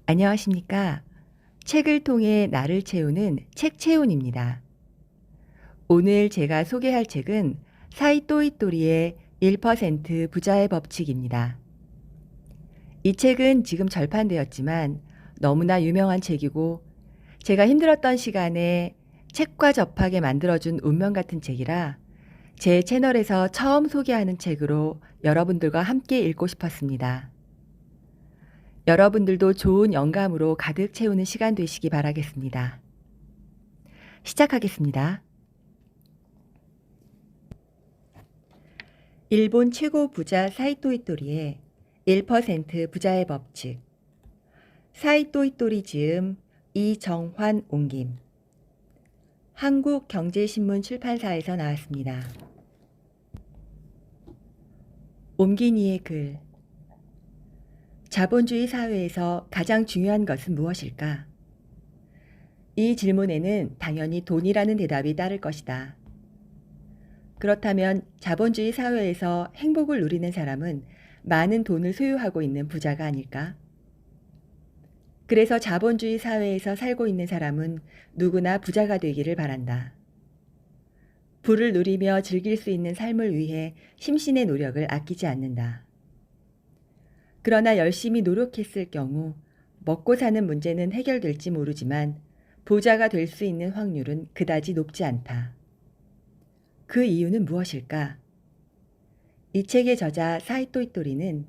안녕하십니까. 책을 통해 나를 채우는 책채운입니다. 오늘 제가 소개할 책은 사이토이토리의 1% 부자의 법칙입니다. 이 책은 지금 절판되었지만 너무나 유명한 책이고 제가 힘들었던 시간에 책과 접하게 만들어준 운명 같은 책이라 제 채널에서 처음 소개하는 책으로 여러분들과 함께 읽고 싶었습니다. 여러분들도 좋은 영감으로 가득 채우는 시간 되시기 바라겠습니다. 시작하겠습니다. 일본 최고 부자 사이토 이토리의 1% 부자의 법칙. 사이토 이토리 지음 이정환 옮김. 한국경제신문 출판사에서 나왔습니다. 옮긴 이의 글. 자본주의 사회에서 가장 중요한 것은 무엇일까? 이 질문에는 당연히 돈이라는 대답이 따를 것이다. 그렇다면 자본주의 사회에서 행복을 누리는 사람은 많은 돈을 소유하고 있는 부자가 아닐까? 그래서 자본주의 사회에서 살고 있는 사람은 누구나 부자가 되기를 바란다. 부를 누리며 즐길 수 있는 삶을 위해 심신의 노력을 아끼지 않는다. 그러나 열심히 노력했을 경우 먹고 사는 문제는 해결될지 모르지만 부자가 될 수 있는 확률은 그다지 높지 않다. 그 이유는 무엇일까? 이 책의 저자 사이토 이토리는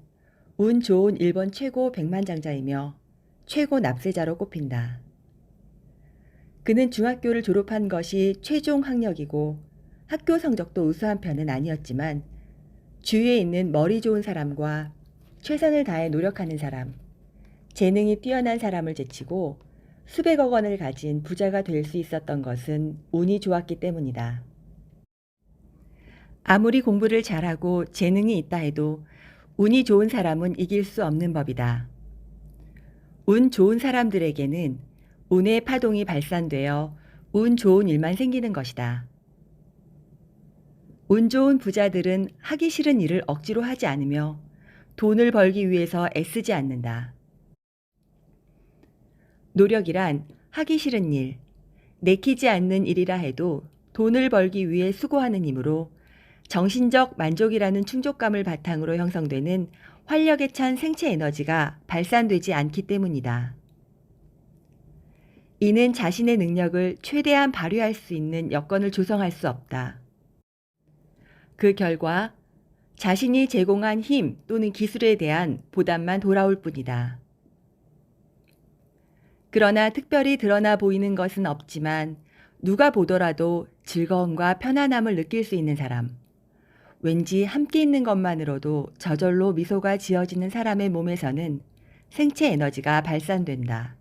운 좋은 일본 최고 백만장자이며 최고 납세자로 꼽힌다. 그는 중학교를 졸업한 것이 최종 학력이고 학교 성적도 우수한 편은 아니었지만 주위에 있는 머리 좋은 사람과 최선을 다해 노력하는 사람, 재능이 뛰어난 사람을 제치고 수백억 원을 가진 부자가 될 수 있었던 것은 운이 좋았기 때문이다. 아무리 공부를 잘하고 재능이 있다 해도 운이 좋은 사람은 이길 수 없는 법이다. 운 좋은 사람들에게는 운의 파동이 발산되어 운 좋은 일만 생기는 것이다. 운 좋은 부자들은 하기 싫은 일을 억지로 하지 않으며 돈을 벌기 위해서 애쓰지 않는다. 노력이란 하기 싫은 일, 내키지 않는 일이라 해도 돈을 벌기 위해 수고하는 힘으로 정신적 만족이라는 충족감을 바탕으로 형성되는 활력에 찬 생체 에너지가 발산되지 않기 때문이다. 이는 자신의 능력을 최대한 발휘할 수 있는 여건을 조성할 수 없다. 그 결과 자신이 제공한 힘 또는 기술에 대한 보답만 돌아올 뿐이다. 그러나 특별히 드러나 보이는 것은 없지만 누가 보더라도 즐거움과 편안함을 느낄 수 있는 사람, 왠지 함께 있는 것만으로도 저절로 미소가 지어지는 사람의 몸에서는 생체 에너지가 발산된다.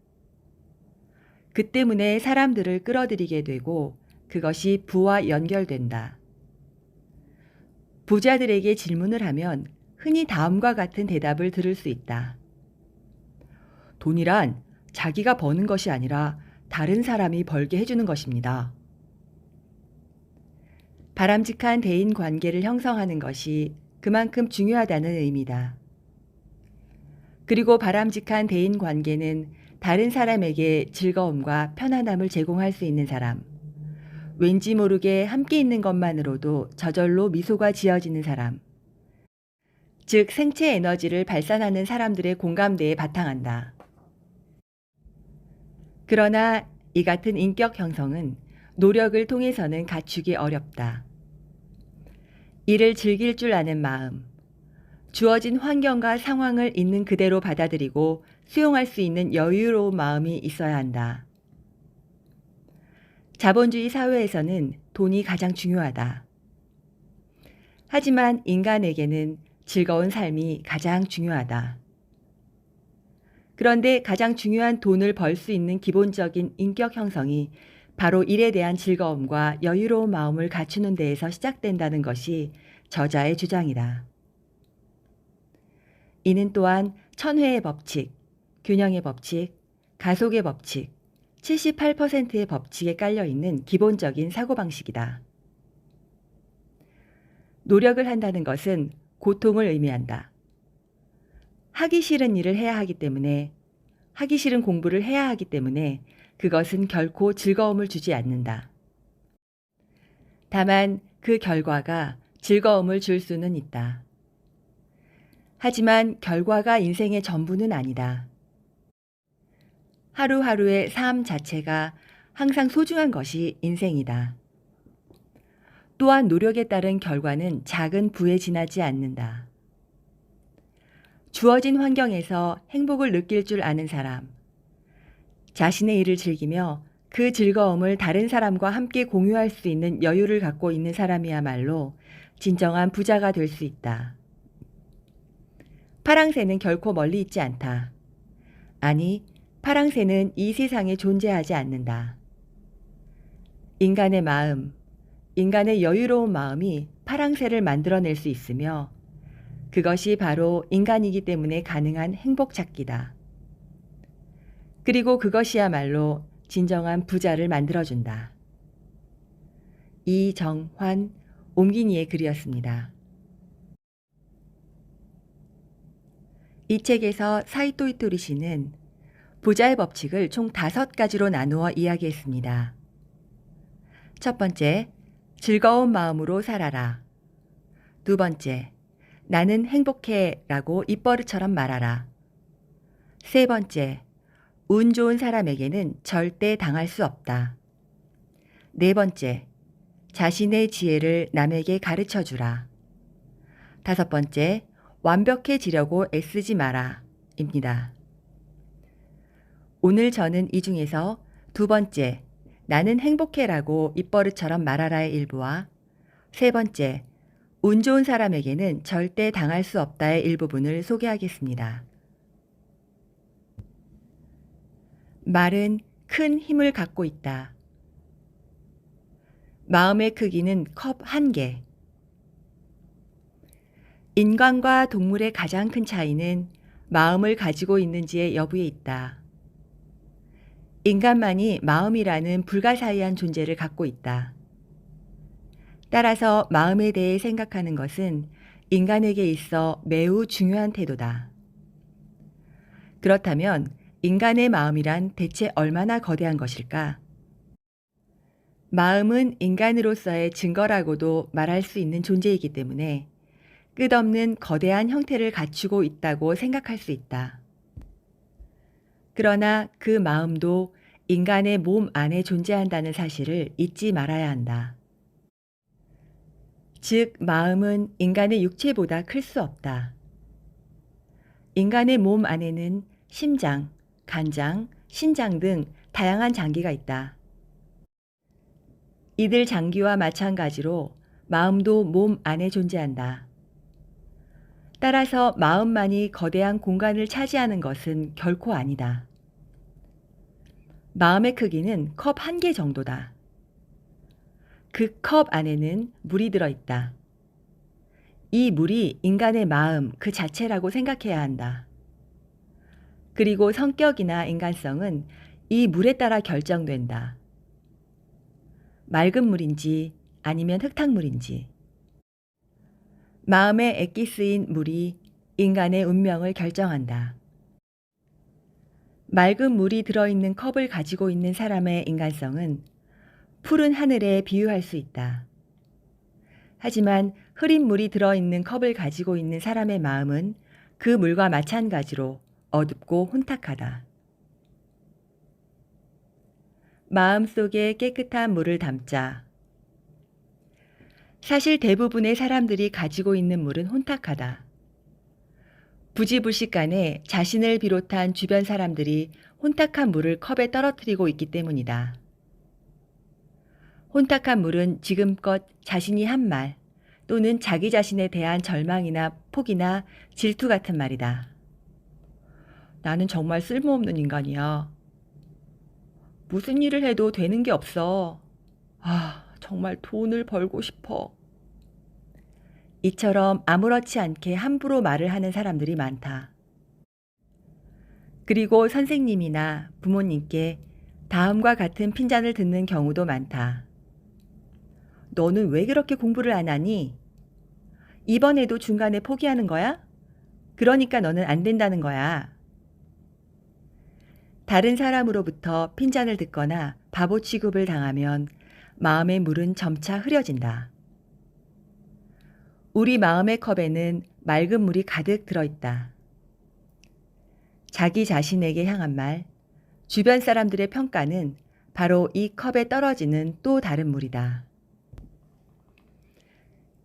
그 때문에 사람들을 끌어들이게 되고 그것이 부와 연결된다. 부자들에게 질문을 하면 흔히 다음과 같은 대답을 들을 수 있다. 돈이란 자기가 버는 것이 아니라 다른 사람이 벌게 해주는 것입니다. 바람직한 대인 관계를 형성하는 것이 그만큼 중요하다는 의미다. 그리고 바람직한 대인 관계는 다른 사람에게 즐거움과 편안함을 제공할 수 있는 사람, 왠지 모르게 함께 있는 것만으로도 저절로 미소가 지어지는 사람, 즉 생체 에너지를 발산하는 사람들의 공감대에 바탕한다. 그러나 이 같은 인격 형성은 노력을 통해서는 갖추기 어렵다. 이를 즐길 줄 아는 마음, 주어진 환경과 상황을 있는 그대로 받아들이고 수용할 수 있는 여유로운 마음이 있어야 한다. 자본주의 사회에서는 돈이 가장 중요하다. 하지만 인간에게는 즐거운 삶이 가장 중요하다. 그런데 가장 중요한 돈을 벌 수 있는 기본적인 인격 형성이 바로 일에 대한 즐거움과 여유로운 마음을 갖추는 데에서 시작된다는 것이 저자의 주장이다. 이는 또한 천회의 법칙, 균형의 법칙, 가속의 법칙, 78%의 법칙에 깔려있는 기본적인 사고방식이다. 노력을 한다는 것은 고통을 의미한다. 하기 싫은 일을 해야 하기 때문에 하기 싫은 공부를 해야 하기 때문에 그것은 결코 즐거움을 주지 않는다. 다만 그 결과가 즐거움을 줄 수는 있다. 하지만 결과가 인생의 전부는 아니다. 하루하루의 삶 자체가 항상 소중한 것이 인생이다. 또한 노력에 따른 결과는 작은 부에 지나지 않는다. 주어진 환경에서 행복을 느낄 줄 아는 사람, 자신의 일을 즐기며 그 즐거움을 다른 사람과 함께 공유할 수 있는 여유를 갖고 있는 사람이야말로 진정한 부자가 될 수 있다. 파랑새는 결코 멀리 있지 않다. 아니, 파랑새는 이 세상에 존재하지 않는다. 인간의 마음, 인간의 여유로운 마음이 파랑새를 만들어낼 수 있으며 그것이 바로 인간이기 때문에 가능한 행복 찾기다. 그리고 그것이야말로 진정한 부자를 만들어준다. 이정환, 옴기니의 글이었습니다. 이 책에서 사이토 이토리 씨는 부자의 법칙을 총 5가지로 나누어 이야기했습니다. 첫 번째, 즐거운 마음으로 살아라. 두 번째, 나는 행복해 라고 입버릇처럼 말하라. 세 번째, 운 좋은 사람에게는 절대 당할 수 없다. 네 번째, 자신의 지혜를 남에게 가르쳐 주라. 다섯 번째, 완벽해지려고 애쓰지 마라. 입니다. 오늘 저는 이 중에서 두 번째, 나는 행복해라고 입버릇처럼 말하라의 일부와 세 번째, 운 좋은 사람에게는 절대 당할 수 없다의 일부분을 소개하겠습니다. 말은 큰 힘을 갖고 있다. 마음의 크기는 컵 1개. 인간과 동물의 가장 큰 차이는 마음을 가지고 있는지의 여부에 있다. 인간만이 마음이라는 불가사의한 존재를 갖고 있다. 따라서 마음에 대해 생각하는 것은 인간에게 있어 매우 중요한 태도다. 그렇다면 인간의 마음이란 대체 얼마나 거대한 것일까? 마음은 인간으로서의 증거라고도 말할 수 있는 존재이기 때문에 끝없는 거대한 형태를 갖추고 있다고 생각할 수 있다. 그러나 그 마음도 인간의 몸 안에 존재한다는 사실을 잊지 말아야 한다. 즉, 마음은 인간의 육체보다 클 수 없다. 인간의 몸 안에는 심장, 간장, 신장 등 다양한 장기가 있다. 이들 장기와 마찬가지로 마음도 몸 안에 존재한다. 따라서 마음만이 거대한 공간을 차지하는 것은 결코 아니다. 마음의 크기는 컵 1개 정도다. 그 컵 안에는 물이 들어있다. 이 물이 인간의 마음 그 자체라고 생각해야 한다. 그리고 성격이나 인간성은 이 물에 따라 결정된다. 맑은 물인지 아니면 흙탕물인지. 마음에 액기 쓰인 물이 인간의 운명을 결정한다. 맑은 물이 들어있는 컵을 가지고 있는 사람의 인간성은 푸른 하늘에 비유할 수 있다. 하지만 흐린 물이 들어있는 컵을 가지고 있는 사람의 마음은 그 물과 마찬가지로 어둡고 혼탁하다. 마음속에 깨끗한 물을 담자. 사실 대부분의 사람들이 가지고 있는 물은 혼탁하다. 부지불식간에 자신을 비롯한 주변 사람들이 혼탁한 물을 컵에 떨어뜨리고 있기 때문이다. 혼탁한 물은 지금껏 자신이 한 말 또는 자기 자신에 대한 절망이나 포기나 질투 같은 말이다. 나는 정말 쓸모없는 인간이야. 무슨 일을 해도 되는 게 없어. 정말 돈을 벌고 싶어. 이처럼 아무렇지 않게 함부로 말을 하는 사람들이 많다. 그리고 선생님이나 부모님께 다음과 같은 핀잔을 듣는 경우도 많다. 너는 왜 그렇게 공부를 안 하니? 이번에도 중간에 포기하는 거야? 그러니까 너는 안 된다는 거야. 다른 사람으로부터 핀잔을 듣거나 바보 취급을 당하면 마음의 물은 점차 흐려진다. 우리 마음의 컵에는 맑은 물이 가득 들어있다. 자기 자신에게 향한 말, 주변 사람들의 평가는 바로 이 컵에 떨어지는 또 다른 물이다.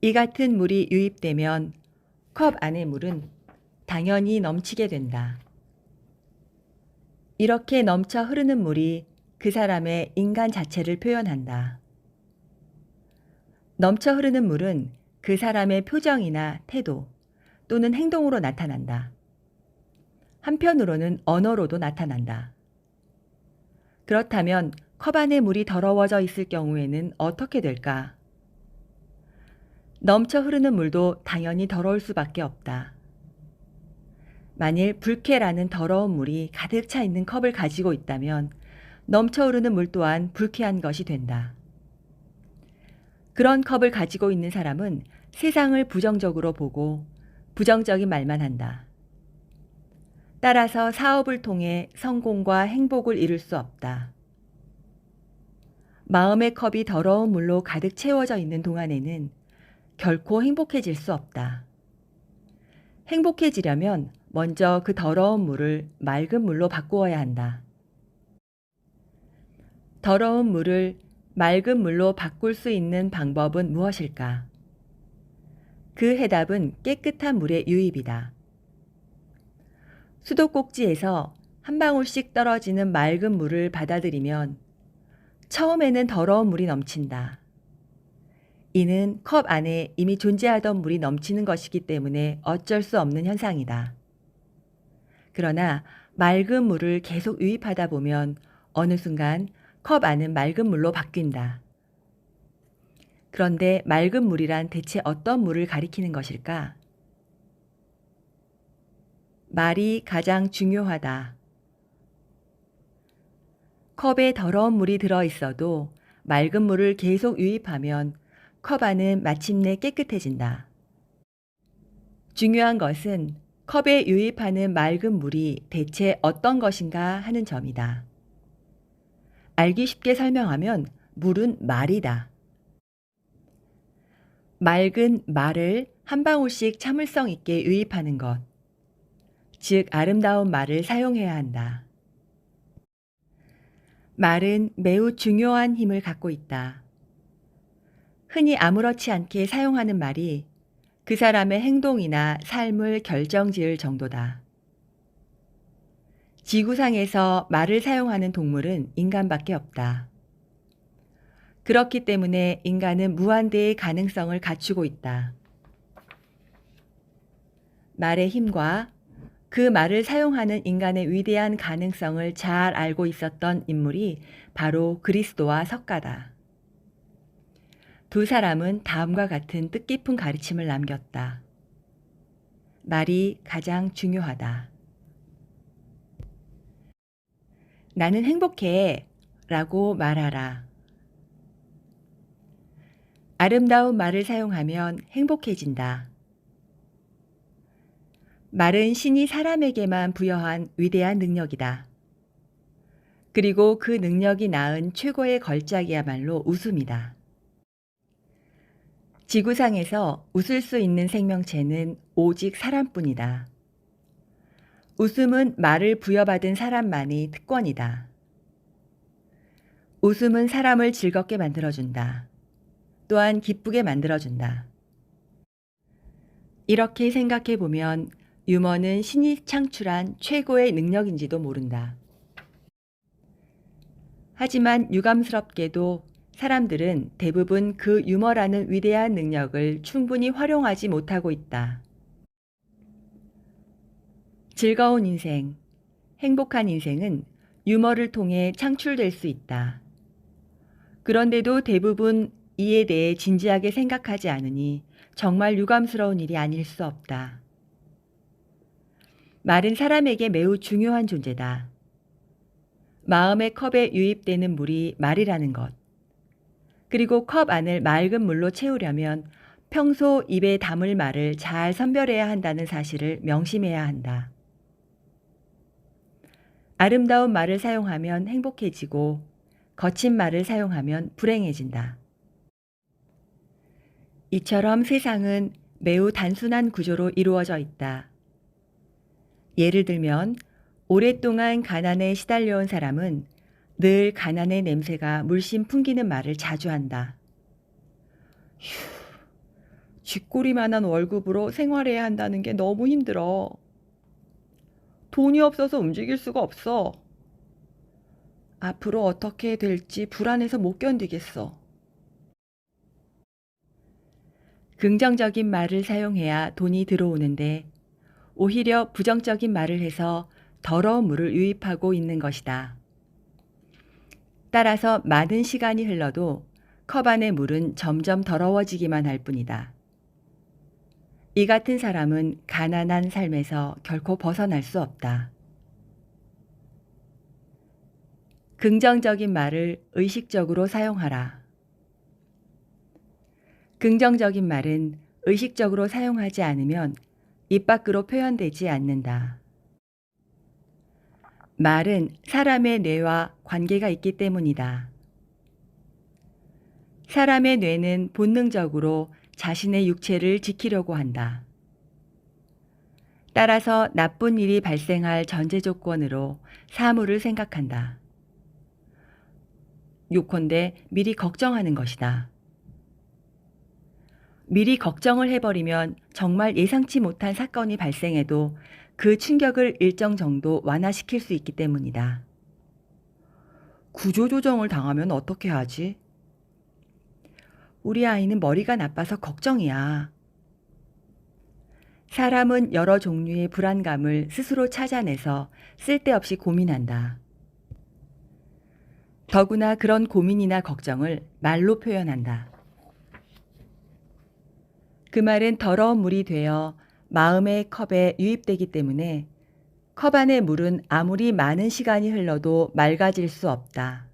이 같은 물이 유입되면 컵 안의 물은 당연히 넘치게 된다. 이렇게 넘쳐 흐르는 물이 그 사람의 인간 자체를 표현한다. 넘쳐 흐르는 물은 그 사람의 표정이나 태도 또는 행동으로 나타난다. 한편으로는 언어로도 나타난다. 그렇다면 컵 안의 물이 더러워져 있을 경우에는 어떻게 될까? 넘쳐 흐르는 물도 당연히 더러울 수밖에 없다. 만일 불쾌라는 더러운 물이 가득 차 있는 컵을 가지고 있다면 넘쳐 흐르는 물 또한 불쾌한 것이 된다. 그런 컵을 가지고 있는 사람은 세상을 부정적으로 보고 부정적인 말만 한다. 따라서 사업을 통해 성공과 행복을 이룰 수 없다. 마음의 컵이 더러운 물로 가득 채워져 있는 동안에는 결코 행복해질 수 없다. 행복해지려면 먼저 그 더러운 물을 맑은 물로 바꾸어야 한다. 더러운 물을 맑은 물로 바꿀 수 있는 방법은 무엇일까? 그 해답은 깨끗한 물의 유입이다. 수도꼭지에서 한 방울씩 떨어지는 맑은 물을 받아들이면 처음에는 더러운 물이 넘친다. 이는 컵 안에 이미 존재하던 물이 넘치는 것이기 때문에 어쩔 수 없는 현상이다. 그러나 맑은 물을 계속 유입하다 보면 어느 순간 컵 안은 맑은 물로 바뀐다. 그런데 맑은 물이란 대체 어떤 물을 가리키는 것일까? 말이 가장 중요하다. 컵에 더러운 물이 들어 있어도 맑은 물을 계속 유입하면 컵 안은 마침내 깨끗해진다. 중요한 것은 컵에 유입하는 맑은 물이 대체 어떤 것인가 하는 점이다. 알기 쉽게 설명하면 물은 말이다. 맑은 말을 한 방울씩 참을성 있게 유입하는 것, 즉 아름다운 말을 사용해야 한다. 말은 매우 중요한 힘을 갖고 있다. 흔히 아무렇지 않게 사용하는 말이 그 사람의 행동이나 삶을 결정지을 정도다. 지구상에서 말을 사용하는 동물은 인간밖에 없다. 그렇기 때문에 인간은 무한대의 가능성을 갖추고 있다. 말의 힘과 그 말을 사용하는 인간의 위대한 가능성을 잘 알고 있었던 인물이 바로 그리스도와 석가다. 두 사람은 다음과 같은 뜻깊은 가르침을 남겼다. 말이 가장 중요하다. 나는 행복해 라고 말하라. 아름다운 말을 사용하면 행복해진다. 말은 신이 사람에게만 부여한 위대한 능력이다. 그리고 그 능력이 낳은 최고의 걸작이야말로 웃음이다. 지구상에서 웃을 수 있는 생명체는 오직 사람뿐이다. 웃음은 말을 부여받은 사람만이 특권이다. 웃음은 사람을 즐겁게 만들어준다. 또한 기쁘게 만들어준다. 이렇게 생각해 보면 유머는 신이 창출한 최고의 능력인지도 모른다. 하지만 유감스럽게도 사람들은 대부분 그 유머라는 위대한 능력을 충분히 활용하지 못하고 있다. 즐거운 인생, 행복한 인생은 유머를 통해 창출될 수 있다. 그런데도 대부분 이에 대해 진지하게 생각하지 않으니 정말 유감스러운 일이 아닐 수 없다. 말은 사람에게 매우 중요한 존재다. 마음의 컵에 유입되는 물이 말이라는 것. 그리고 컵 안을 맑은 물로 채우려면 평소 입에 담을 말을 잘 선별해야 한다는 사실을 명심해야 한다. 아름다운 말을 사용하면 행복해지고 거친 말을 사용하면 불행해진다. 이처럼 세상은 매우 단순한 구조로 이루어져 있다. 예를 들면 오랫동안 가난에 시달려온 사람은 늘 가난의 냄새가 물씬 풍기는 말을 자주 한다. 휴, 쥐꼬리만한 월급으로 생활해야 한다는 게 너무 힘들어. 돈이 없어서 움직일 수가 없어. 앞으로 어떻게 될지 불안해서 못 견디겠어. 긍정적인 말을 사용해야 돈이 들어오는데 오히려 부정적인 말을 해서 더러운 물을 유입하고 있는 것이다. 따라서 많은 시간이 흘러도 컵 안의 물은 점점 더러워지기만 할 뿐이다. 이 같은 사람은 가난한 삶에서 결코 벗어날 수 없다. 긍정적인 말을 의식적으로 사용하라. 긍정적인 말은 의식적으로 사용하지 않으면 입 밖으로 표현되지 않는다. 말은 사람의 뇌와 관계가 있기 때문이다. 사람의 뇌는 본능적으로 자신의 육체를 지키려고 한다. 따라서 나쁜 일이 발생할 전제 조건으로 사물을 생각한다. 요컨대 미리 걱정하는 것이다. 미리 걱정을 해버리면 정말 예상치 못한 사건이 발생해도 그 충격을 일정 정도 완화시킬 수 있기 때문이다. 구조조정을 당하면 어떻게 하지? 우리 아이는 머리가 나빠서 걱정이야. 사람은 여러 종류의 불안감을 스스로 찾아내서 쓸데없이 고민한다. 더구나 그런 고민이나 걱정을 말로 표현한다. 그 말은 더러운 물이 되어 마음의 컵에 유입되기 때문에 컵 안의 물은 아무리 많은 시간이 흘러도 맑아질 수 없다.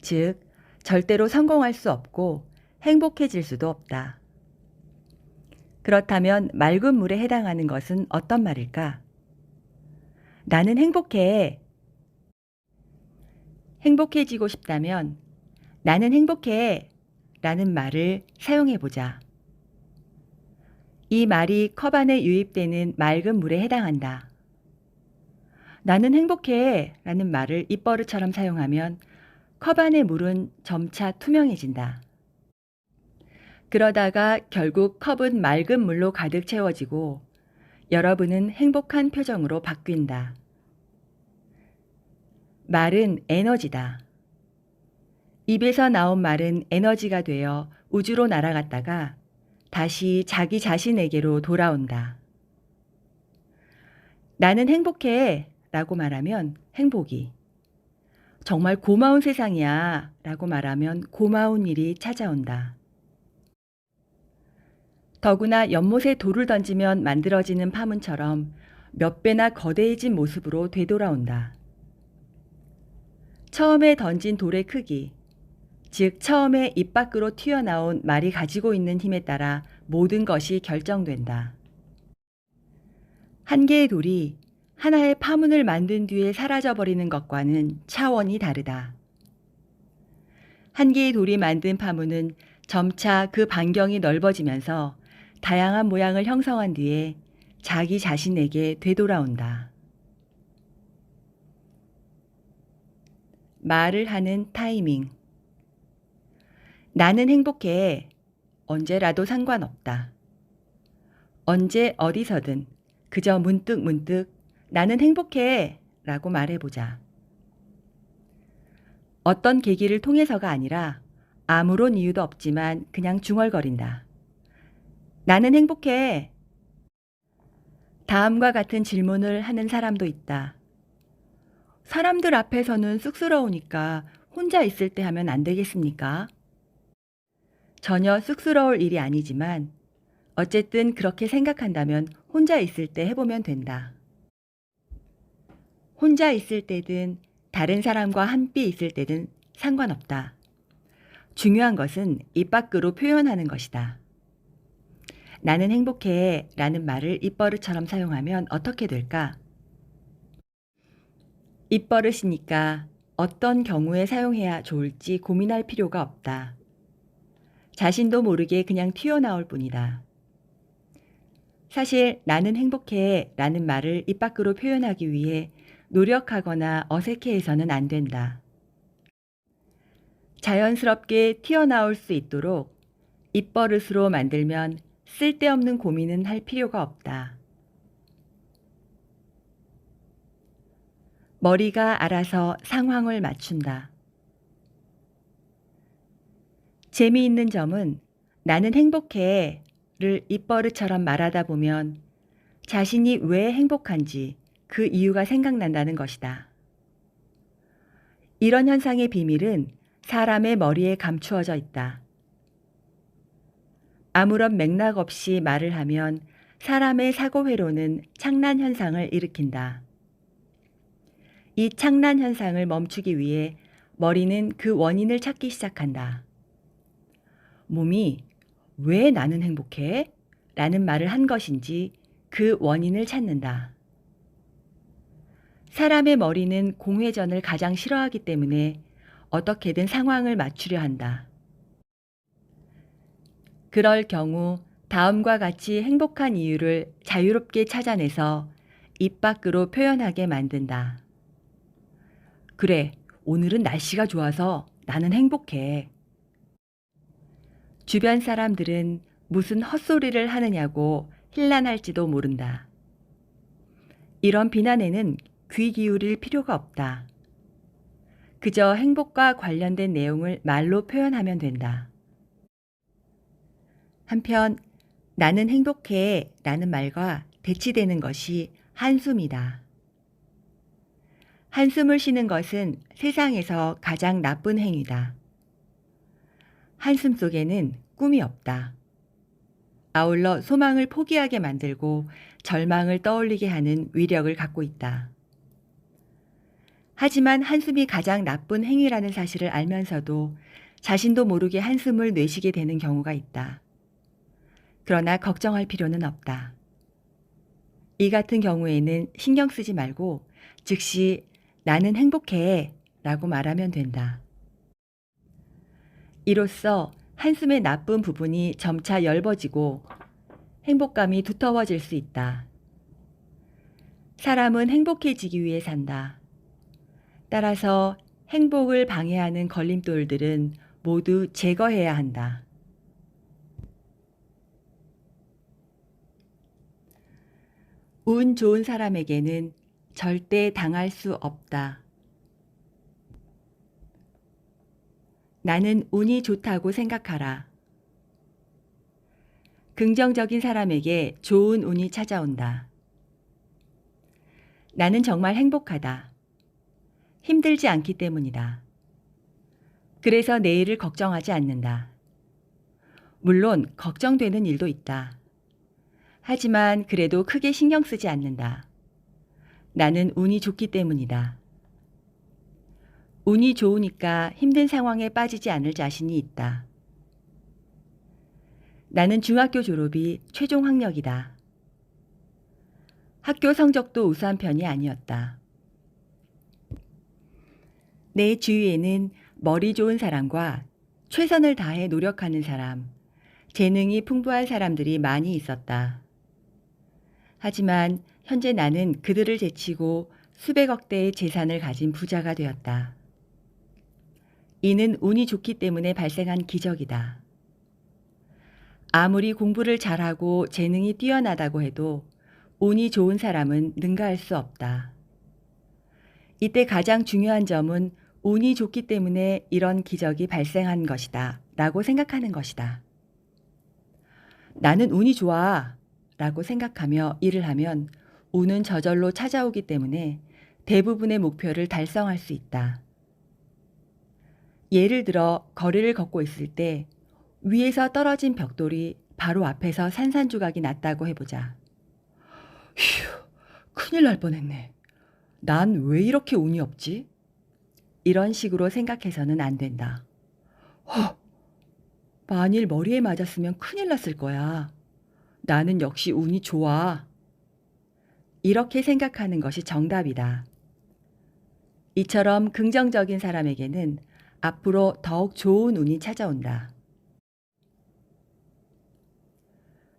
즉, 절대로 성공할 수 없고 행복해질 수도 없다. 그렇다면 맑은 물에 해당하는 것은 어떤 말일까? 나는 행복해. 행복해지고 싶다면 나는 행복해 라는 말을 사용해 보자. 이 말이 컵 안에 유입되는 맑은 물에 해당한다. 나는 행복해 라는 말을 입버릇처럼 사용하면 컵 안의 물은 점차 투명해진다. 그러다가 결국 컵은 맑은 물로 가득 채워지고 여러분은 행복한 표정으로 바뀐다. 말은 에너지다. 입에서 나온 말은 에너지가 되어 우주로 날아갔다가 다시 자기 자신에게로 돌아온다. 나는 행복해 라고 말하면 행복이, 정말 고마운 세상이야 라고 말하면 고마운 일이 찾아온다. 더구나 연못에 돌을 던지면 만들어지는 파문처럼 몇 배나 거대해진 모습으로 되돌아온다. 처음에 던진 돌의 크기, 즉 처음에 입 밖으로 튀어나온 말이 가지고 있는 힘에 따라 모든 것이 결정된다. 한 개의 돌이 하나의 파문을 만든 뒤에 사라져버리는 것과는 차원이 다르다. 한 개의 돌이 만든 파문은 점차 그 반경이 넓어지면서 다양한 모양을 형성한 뒤에 자기 자신에게 되돌아온다. 말을 하는 타이밍. 나는 행복해. 언제라도 상관없다. 언제 어디서든 그저 문득 나는 행복해 라고 말해보자. 어떤 계기를 통해서가 아니라 아무런 이유도 없지만 그냥 중얼거린다. 나는 행복해. 다음과 같은 질문을 하는 사람도 있다. 사람들 앞에서는 쑥스러우니까 혼자 있을 때 하면 안 되겠습니까? 전혀 쑥스러울 일이 아니지만 어쨌든 그렇게 생각한다면 혼자 있을 때 해보면 된다. 혼자 있을 때든 다른 사람과 함께 있을 때든 상관없다. 중요한 것은 입 밖으로 표현하는 것이다. 나는 행복해 라는 말을 입버릇처럼 사용하면 어떻게 될까? 입버릇이니까 어떤 경우에 사용해야 좋을지 고민할 필요가 없다. 자신도 모르게 그냥 튀어나올 뿐이다. 사실 나는 행복해 라는 말을 입 밖으로 표현하기 위해 노력하거나 어색해해서는 안 된다. 자연스럽게 튀어나올 수 있도록 입버릇으로 만들면 쓸데없는 고민은 할 필요가 없다. 머리가 알아서 상황을 맞춘다. 재미있는 점은 나는 행복해를 입버릇처럼 말하다 보면 자신이 왜 행복한지 그 이유가 생각난다는 것이다. 이런 현상의 비밀은 사람의 머리에 감추어져 있다. 아무런 맥락 없이 말을 하면 사람의 사고 회로는 착란 현상을 일으킨다. 이 착란 현상을 멈추기 위해 머리는 그 원인을 찾기 시작한다. 몸이 왜 나는 행복해? 라는 말을 한 것인지 그 원인을 찾는다. 사람의 머리는 공회전을 가장 싫어하기 때문에 어떻게든 상황을 맞추려 한다. 그럴 경우 다음과 같이 행복한 이유를 자유롭게 찾아내서 입 밖으로 표현하게 만든다. 그래, 오늘은 날씨가 좋아서 나는 행복해. 주변 사람들은 무슨 헛소리를 하느냐고 힐난할지도 모른다. 이런 비난에는 귀 기울일 필요가 없다. 그저 행복과 관련된 내용을 말로 표현하면 된다. 한편 나는 행복해 라는 말과 대치되는 것이 한숨이다. 한숨을 쉬는 것은 세상에서 가장 나쁜 행위다. 한숨 속에는 꿈이 없다. 아울러 소망을 포기하게 만들고 절망을 떠올리게 하는 위력을 갖고 있다. 하지만 한숨이 가장 나쁜 행위라는 사실을 알면서도 자신도 모르게 한숨을 내쉬게 되는 경우가 있다. 그러나 걱정할 필요는 없다. 이 같은 경우에는 신경 쓰지 말고 즉시 나는 행복해 라고 말하면 된다. 이로써 한숨의 나쁜 부분이 점차 엷어지고 행복감이 두터워질 수 있다. 사람은 행복해지기 위해 산다. 따라서 행복을 방해하는 걸림돌들은 모두 제거해야 한다. 운 좋은 사람에게는 절대 당할 수 없다. 나는 운이 좋다고 생각하라. 긍정적인 사람에게 좋은 운이 찾아온다. 나는 정말 행복하다. 힘들지 않기 때문이다. 그래서 내일을 걱정하지 않는다. 물론 걱정되는 일도 있다. 하지만 그래도 크게 신경 쓰지 않는다. 나는 운이 좋기 때문이다. 운이 좋으니까 힘든 상황에 빠지지 않을 자신이 있다. 나는 중학교 졸업이 최종 학력이다. 학교 성적도 우수한 편이 아니었다. 내 주위에는 머리 좋은 사람과 최선을 다해 노력하는 사람, 재능이 풍부한 사람들이 많이 있었다. 하지만 현재 나는 그들을 제치고 수백억 대의 재산을 가진 부자가 되었다. 이는 운이 좋기 때문에 발생한 기적이다. 아무리 공부를 잘하고 재능이 뛰어나다고 해도 운이 좋은 사람은 능가할 수 없다. 이때 가장 중요한 점은 운이 좋기 때문에 이런 기적이 발생한 것이다 라고 생각하는 것이다. 나는 운이 좋아 라고 생각하며 일을 하면 운은 저절로 찾아오기 때문에 대부분의 목표를 달성할 수 있다. 예를 들어 거리를 걷고 있을 때 위에서 떨어진 벽돌이 바로 앞에서 산산조각이 났다고 해보자. 휴, 큰일 날 뻔했네. 난 왜 이렇게 운이 없지? 이런 식으로 생각해서는 안 된다. 만일 머리에 맞았으면 큰일 났을 거야. 나는 역시 운이 좋아. 이렇게 생각하는 것이 정답이다. 이처럼 긍정적인 사람에게는 앞으로 더욱 좋은 운이 찾아온다.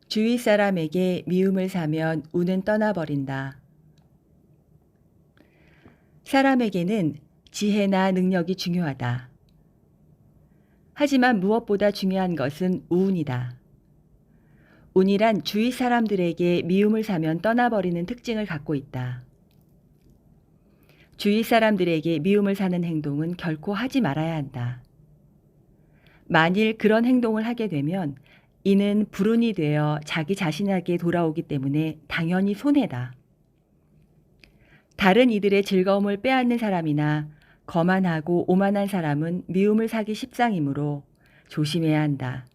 주위 사람에게 미움을 사면 운은 떠나버린다. 사람에게는 지혜나 능력이 중요하다. 하지만 무엇보다 중요한 것은 운이다. 운이란 주위 사람들에게 미움을 사면 떠나버리는 특징을 갖고 있다. 주위 사람들에게 미움을 사는 행동은 결코 하지 말아야 한다. 만일 그런 행동을 하게 되면 이는 불운이 되어 자기 자신에게 돌아오기 때문에 당연히 손해다. 다른 이들의 즐거움을 빼앗는 사람이나 거만하고 오만한 사람은 미움을 사기 십상이므로 조심해야 한다.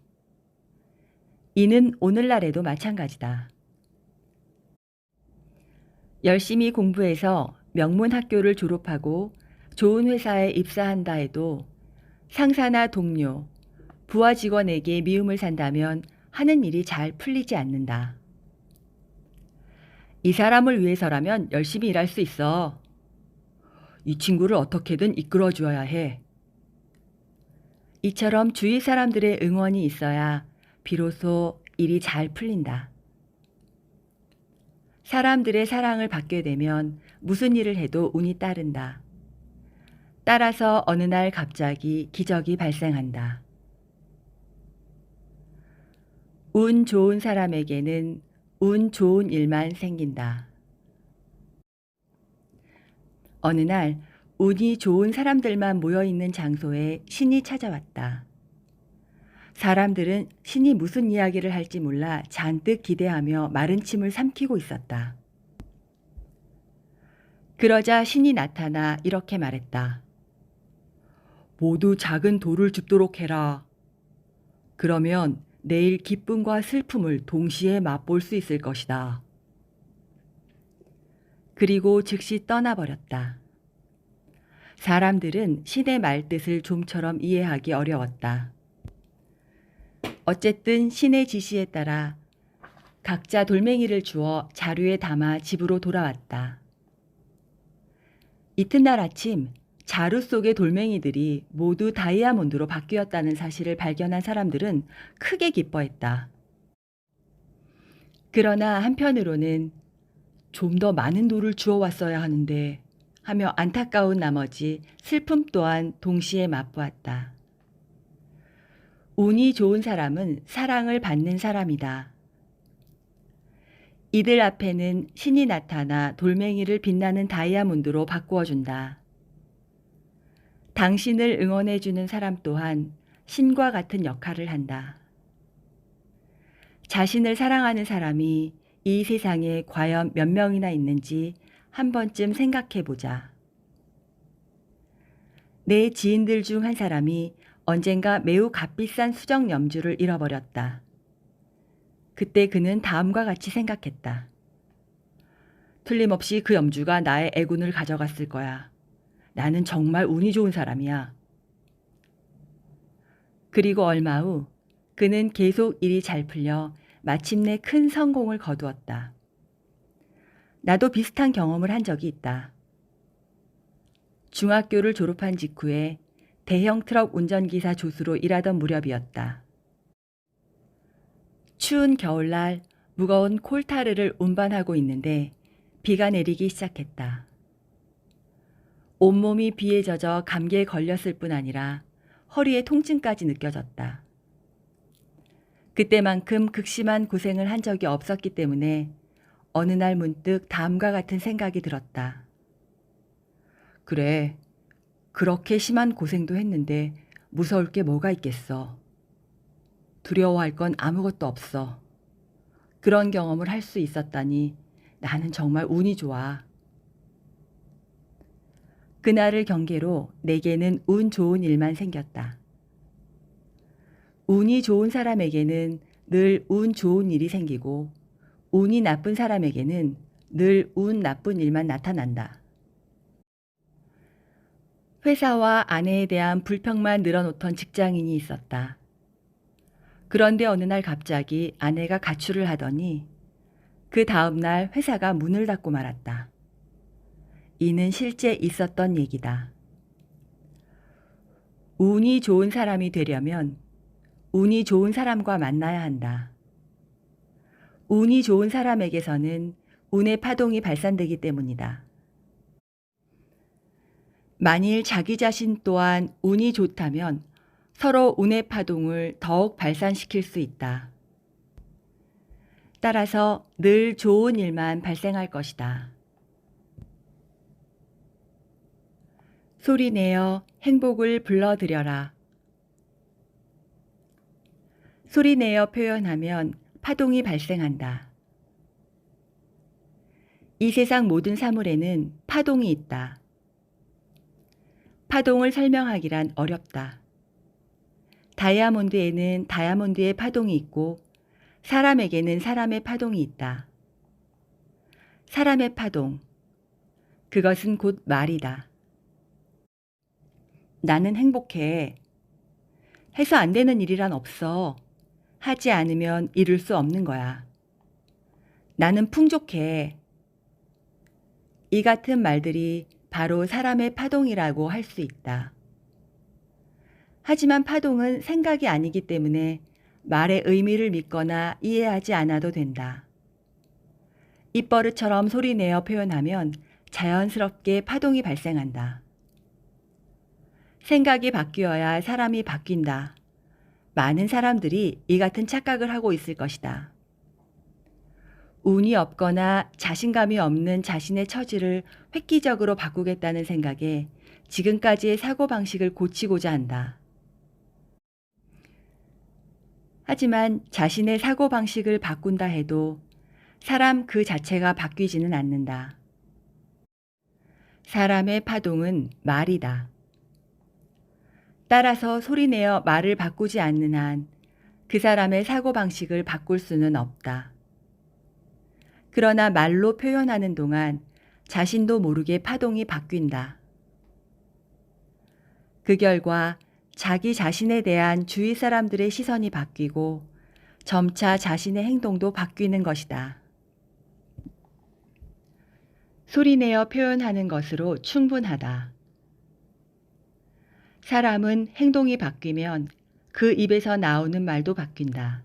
이는 오늘날에도 마찬가지다. 열심히 공부해서 명문 학교를 졸업하고 좋은 회사에 입사한다 해도 상사나 동료, 부하 직원에게 미움을 산다면 하는 일이 잘 풀리지 않는다. 이 사람을 위해서라면 열심히 일할 수 있어. 이 친구를 어떻게든 이끌어 주어야 해. 이처럼 주위 사람들의 응원이 있어야 비로소 일이 잘 풀린다. 사람들의 사랑을 받게 되면 무슨 일을 해도 운이 따른다. 따라서 어느 날 갑자기 기적이 발생한다. 운 좋은 사람에게는 운 좋은 일만 생긴다. 어느 날 운이 좋은 사람들만 모여 있는 장소에 신이 찾아왔다. 사람들은 신이 무슨 이야기를 할지 몰라 잔뜩 기대하며 마른 침을 삼키고 있었다. 그러자 신이 나타나 이렇게 말했다. 모두 작은 돌을 줍도록 해라. 그러면 내일 기쁨과 슬픔을 동시에 맛볼 수 있을 것이다. 그리고 즉시 떠나버렸다. 사람들은 신의 말뜻을 좀처럼 이해하기 어려웠다. 어쨌든 신의 지시에 따라 각자 돌멩이를 주어 자루에 담아 집으로 돌아왔다. 이튿날 아침 자루 속의 돌멩이들이 모두 다이아몬드로 바뀌었다는 사실을 발견한 사람들은 크게 기뻐했다. 그러나 한편으로는 좀 더 많은 돌을 주워 왔어야 하는데 하며 안타까운 나머지 슬픔 또한 동시에 맛보았다. 운이 좋은 사람은 사랑을 받는 사람이다. 이들 앞에는 신이 나타나 돌멩이를 빛나는 다이아몬드로 바꾸어 준다. 당신을 응원해주는 사람 또한 신과 같은 역할을 한다. 자신을 사랑하는 사람이 이 세상에 과연 몇 명이나 있는지 한 번쯤 생각해 보자. 내 지인들 중 한 사람이 언젠가 매우 값비싼 수정 염주를 잃어버렸다. 그때 그는 다음과 같이 생각했다. 틀림없이 그 염주가 나의 애군을 가져갔을 거야. 나는 정말 운이 좋은 사람이야. 그리고 얼마 후 그는 계속 일이 잘 풀려 마침내 큰 성공을 거두었다. 나도 비슷한 경험을 한 적이 있다. 중학교를 졸업한 직후에 대형 트럭 운전기사 조수로 일하던 무렵이었다. 추운 겨울날 무거운 콜타르를 운반하고 있는데 비가 내리기 시작했다. 온몸이 비에 젖어 감기에 걸렸을 뿐 아니라 허리에 통증까지 느껴졌다. 그때만큼 극심한 고생을 한 적이 없었기 때문에 어느 날 문득 다음과 같은 생각이 들었다. 그래, 그렇게 심한 고생도 했는데 무서울 게 뭐가 있겠어. 두려워할 건 아무것도 없어. 그런 경험을 할 수 있었다니 나는 정말 운이 좋아. 그날을 경계로 내게는 운 좋은 일만 생겼다. 운이 좋은 사람에게는 늘 운 좋은 일이 생기고 운이 나쁜 사람에게는 늘 운 나쁜 일만 나타난다. 회사와 아내에 대한 불평만 늘어놓던 직장인이 있었다. 그런데 어느 날 갑자기 아내가 가출을 하더니 그 다음 날 회사가 문을 닫고 말았다. 이는 실제 있었던 얘기다. 운이 좋은 사람이 되려면 운이 좋은 사람과 만나야 한다. 운이 좋은 사람에게서는 운의 파동이 발산되기 때문이다. 만일 자기 자신 또한 운이 좋다면 서로 운의 파동을 더욱 발산시킬 수 있다. 따라서 늘 좋은 일만 발생할 것이다. 소리내어 행복을 불러들여라. 소리내어 표현하면 파동이 발생한다. 이 세상 모든 사물에는 파동이 있다. 파동을 설명하기란 어렵다. 다이아몬드에는 다이아몬드의 파동이 있고 사람에게는 사람의 파동이 있다. 사람의 파동, 그것은 곧 말이다. 나는 행복해. 해서 안 되는 일이란 없어. 하지 않으면 이룰 수 없는 거야. 나는 풍족해. 이 같은 말들이 바로 사람의 파동이라고 할 수 있다. 하지만 파동은 생각이 아니기 때문에 말의 의미를 믿거나 이해하지 않아도 된다. 입버릇처럼 소리내어 표현하면 자연스럽게 파동이 발생한다. 생각이 바뀌어야 사람이 바뀐다. 많은 사람들이 이 같은 착각을 하고 있을 것이다. 운이 없거나 자신감이 없는 자신의 처지를 획기적으로 바꾸겠다는 생각에 지금까지의 사고방식을 고치고자 한다. 하지만 자신의 사고방식을 바꾼다 해도 사람 그 자체가 바뀌지는 않는다. 사람의 파동은 말이다. 따라서 소리내어 말을 바꾸지 않는 한 그 사람의 사고방식을 바꿀 수는 없다. 그러나 말로 표현하는 동안 자신도 모르게 파동이 바뀐다. 그 결과 자기 자신에 대한 주위 사람들의 시선이 바뀌고 점차 자신의 행동도 바뀌는 것이다. 소리내어 표현하는 것으로 충분하다. 사람은 행동이 바뀌면 그 입에서 나오는 말도 바뀐다.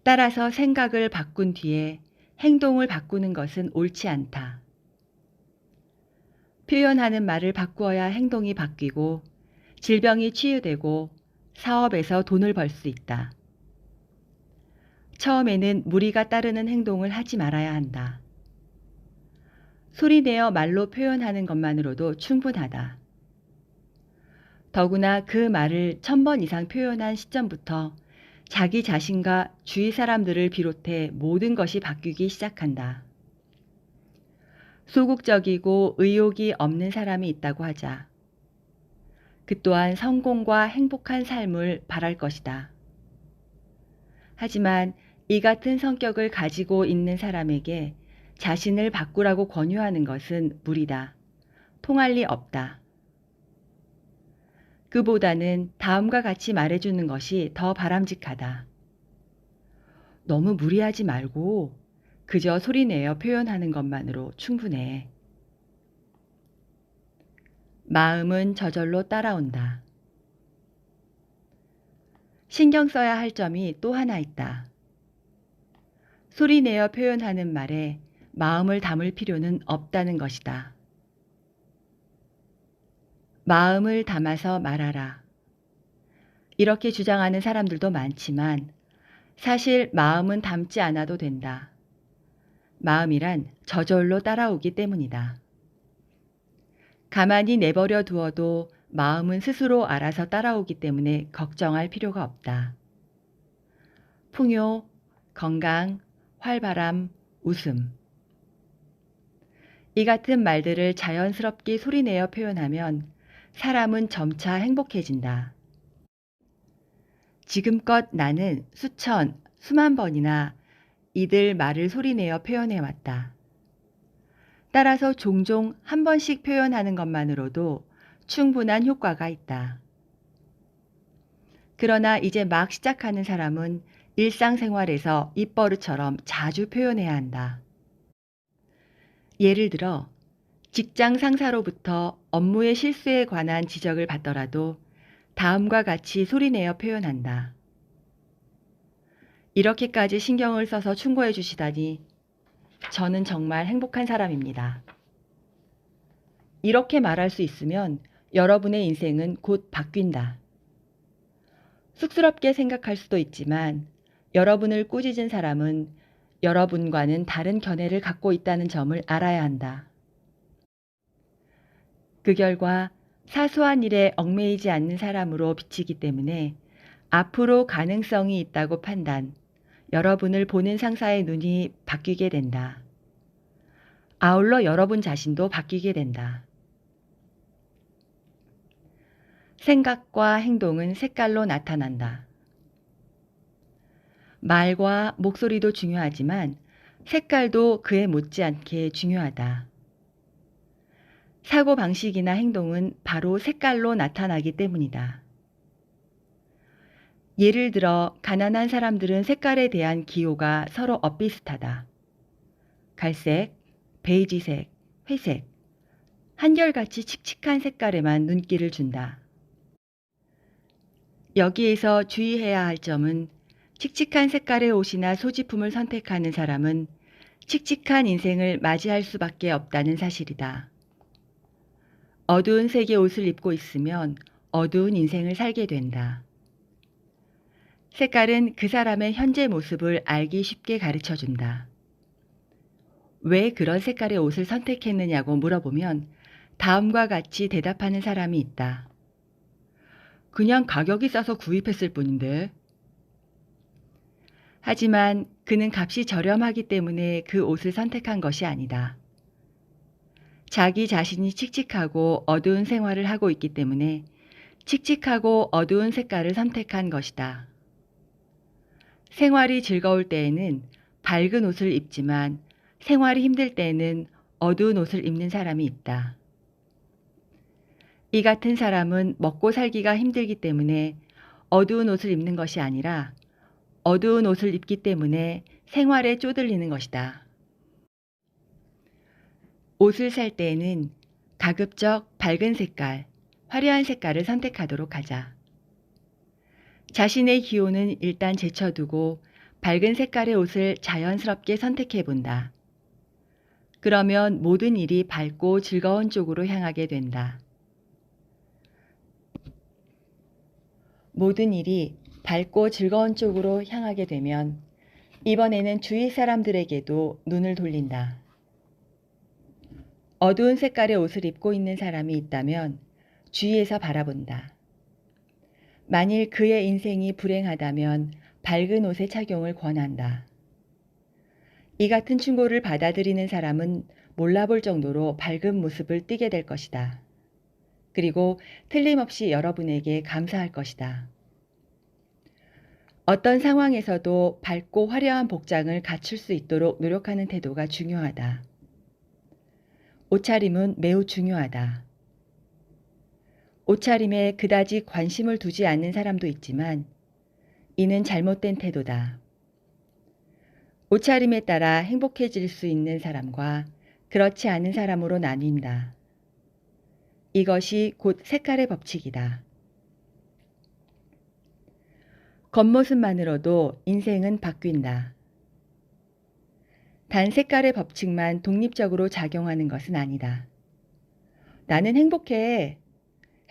따라서 생각을 바꾼 뒤에 행동을 바꾸는 것은 옳지 않다. 표현하는 말을 바꾸어야 행동이 바뀌고 질병이 치유되고 사업에서 돈을 벌 수 있다. 처음에는 무리가 따르는 행동을 하지 말아야 한다. 소리내어 말로 표현하는 것만으로도 충분하다. 더구나 그 말을 1000번 이상 표현한 시점부터 자기 자신과 주위 사람들을 비롯해 모든 것이 바뀌기 시작한다. 소극적이고 의욕이 없는 사람이 있다고 하자. 그 또한 성공과 행복한 삶을 바랄 것이다. 하지만 이 같은 성격을 가지고 있는 사람에게 자신을 바꾸라고 권유하는 것은 무리다. 통할 리 없다. 그보다는 다음과 같이 말해주는 것이 더 바람직하다. 너무 무리하지 말고 그저 소리내어 표현하는 것만으로 충분해. 마음은 저절로 따라온다. 신경 써야 할 점이 또 하나 있다. 소리내어 표현하는 말에 마음을 담을 필요는 없다는 것이다. 마음을 담아서 말하라. 이렇게 주장하는 사람들도 많지만 사실 마음은 담지 않아도 된다. 마음이란 저절로 따라오기 때문이다. 가만히 내버려 두어도 마음은 스스로 알아서 따라오기 때문에 걱정할 필요가 없다. 풍요, 건강, 활바람, 웃음. 이 같은 말들을 자연스럽게 소리내어 표현하면 사람은 점차 행복해진다. 지금껏 나는 수천, 수만 번이나 이들 말을 소리내어 표현해왔다. 따라서 종종 한 번씩 표현하는 것만으로도 충분한 효과가 있다. 그러나 이제 막 시작하는 사람은 일상생활에서 입버릇처럼 자주 표현해야 한다. 예를 들어 직장 상사로부터 업무의 실수에 관한 지적을 받더라도 다음과 같이 소리내어 표현한다. 이렇게까지 신경을 써서 충고해 주시다니 저는 정말 행복한 사람입니다. 이렇게 말할 수 있으면 여러분의 인생은 곧 바뀐다. 쑥스럽게 생각할 수도 있지만 여러분을 꾸짖은 사람은 여러분과는 다른 견해를 갖고 있다는 점을 알아야 한다. 그 결과 사소한 일에 얽매이지 않는 사람으로 비치기 때문에 앞으로 가능성이 있다고 판단, 여러분을 보는 상사의 눈이 바뀌게 된다. 아울러 여러분 자신도 바뀌게 된다. 생각과 행동은 색깔로 나타난다. 말과 목소리도 중요하지만 색깔도 그에 못지않게 중요하다. 사고방식이나 행동은 바로 색깔로 나타나기 때문이다. 예를 들어 가난한 사람들은 색깔에 대한 기호가 서로 엇비슷하다. 갈색, 베이지색, 회색, 한결같이 칙칙한 색깔에만 눈길을 준다. 여기에서 주의해야 할 점은 칙칙한 색깔의 옷이나 소지품을 선택하는 사람은 칙칙한 인생을 맞이할 수밖에 없다는 사실이다. 어두운 색의 옷을 입고 있으면 어두운 인생을 살게 된다. 색깔은 그 사람의 현재 모습을 알기 쉽게 가르쳐준다. 왜 그런 색깔의 옷을 선택했느냐고 물어보면 다음과 같이 대답하는 사람이 있다. 그냥 가격이 싸서 구입했을 뿐인데. 하지만 그는 값이 저렴하기 때문에 그 옷을 선택한 것이 아니다. 자기 자신이 칙칙하고 어두운 생활을 하고 있기 때문에 칙칙하고 어두운 색깔을 선택한 것이다. 생활이 즐거울 때에는 밝은 옷을 입지만 생활이 힘들 때에는 어두운 옷을 입는 사람이 있다. 이 같은 사람은 먹고 살기가 힘들기 때문에 어두운 옷을 입는 것이 아니라 어두운 옷을 입기 때문에 생활에 쪼들리는 것이다. 옷을 살 때에는 가급적 밝은 색깔, 화려한 색깔을 선택하도록 하자. 자신의 기호는 일단 제쳐두고 밝은 색깔의 옷을 자연스럽게 선택해 본다. 그러면 모든 일이 밝고 즐거운 쪽으로 향하게 된다. 모든 일이 밝고 즐거운 쪽으로 향하게 되면 이번에는 주위 사람들에게도 눈을 돌린다. 어두운 색깔의 옷을 입고 있는 사람이 있다면 주위에서 바라본다. 만일 그의 인생이 불행하다면 밝은 옷의 착용을 권한다. 이 같은 충고를 받아들이는 사람은 몰라볼 정도로 밝은 모습을 띠게 될 것이다. 그리고 틀림없이 여러분에게 감사할 것이다. 어떤 상황에서도 밝고 화려한 복장을 갖출 수 있도록 노력하는 태도가 중요하다. 옷차림은 매우 중요하다. 옷차림에 그다지 관심을 두지 않는 사람도 있지만 이는 잘못된 태도다. 옷차림에 따라 행복해질 수 있는 사람과 그렇지 않은 사람으로 나뉜다. 이것이 곧 색깔의 법칙이다. 겉모습만으로도 인생은 바뀐다. 단 색깔의 법칙만 독립적으로 작용하는 것은 아니다. 나는 행복해.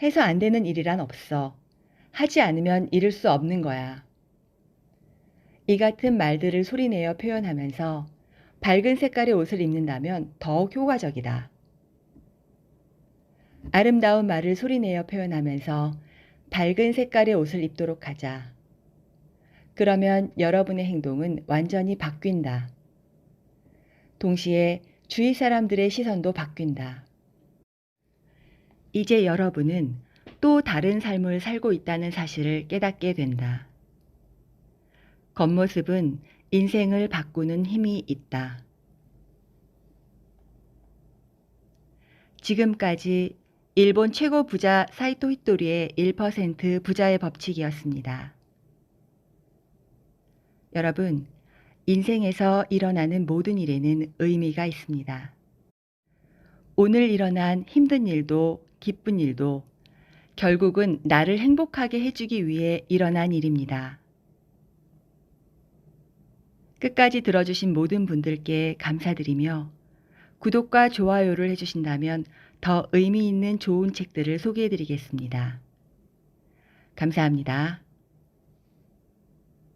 해서 안 되는 일이란 없어. 하지 않으면 이룰 수 없는 거야. 이 같은 말들을 소리내어 표현하면서 밝은 색깔의 옷을 입는다면 더욱 효과적이다. 아름다운 말을 소리내어 표현하면서 밝은 색깔의 옷을 입도록 하자. 그러면 여러분의 행동은 완전히 바뀐다. 동시에 주위 사람들의 시선도 바뀐다. 이제 여러분은 또 다른 삶을 살고 있다는 사실을 깨닫게 된다. 겉모습은 인생을 바꾸는 힘이 있다. 지금까지 일본 최고 부자 사이토 히토리의 1% 부자의 법칙이었습니다. 여러분, 인생에서 일어나는 모든 일에는 의미가 있습니다. 오늘 일어난 힘든 일도 기쁜 일도 결국은 나를 행복하게 해주기 위해 일어난 일입니다. 끝까지 들어주신 모든 분들께 감사드리며 구독과 좋아요를 해주신다면 더 의미 있는 좋은 책들을 소개해드리겠습니다. 감사합니다.